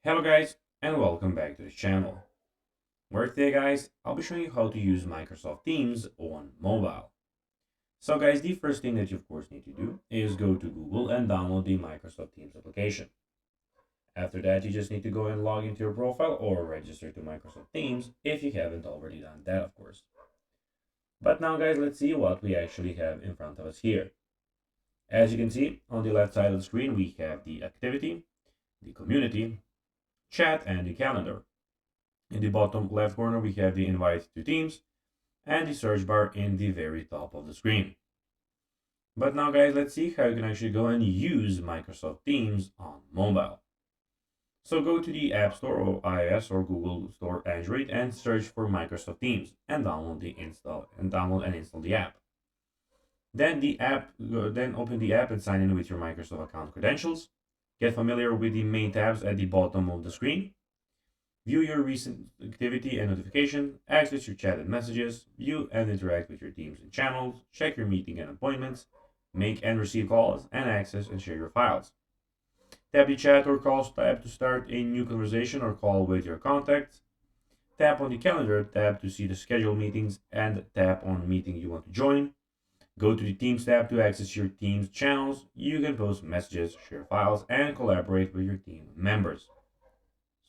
Hello guys and welcome back to the channel. Where today guys, I'll be showing you how to use Microsoft Teams on mobile. So guys, the first thing that you of course need to do is go to Google and download the Microsoft Teams application. After that, you just need to go and log into your profile or register to Microsoft Teams if you haven't already done that of course. But now guys, let's see what we actually have in front of us here. As you can see, on the left side of the screen we have the activity, the community, chat and the calendar. In the bottom left corner, we have the invite to Teams and the search bar in the very top of the screen. But now guys, let's see how you can actually go and use Microsoft Teams on mobile. So go to the App Store or iOS or Google Store Android and search for Microsoft Teams and download and install the app. Then open the app and sign in with your Microsoft account credentials. Get familiar with the main tabs at the bottom of the screen. View your recent activity and notification, access your chat and messages, view and interact with your teams and channels, check your meeting and appointments, make and receive calls, and access and share your files. Tap the chat or calls tab to start a new conversation or call with your contacts. Tap on the calendar tab to see the scheduled meetings and tap on the meeting you want to join. Go to the Teams tab to access your team's channels. You can post messages, share files, and collaborate with your team members.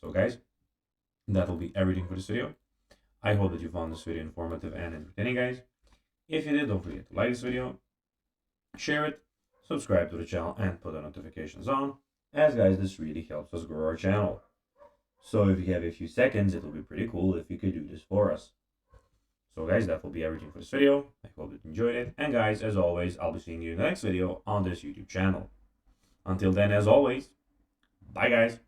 So guys, that'll be everything for this video. I hope that you found this video informative and entertaining, guys. If you did, don't forget to like this video, share it, subscribe to the channel, and put the notifications on, as guys, this really helps us grow our channel. So if you have a few seconds, it'll be pretty cool if you could do this for us. So guys, that will be everything for this video. I hope you enjoyed it. And guys, as always, I'll be seeing you in the next video on this YouTube channel. Until then, as always, bye guys.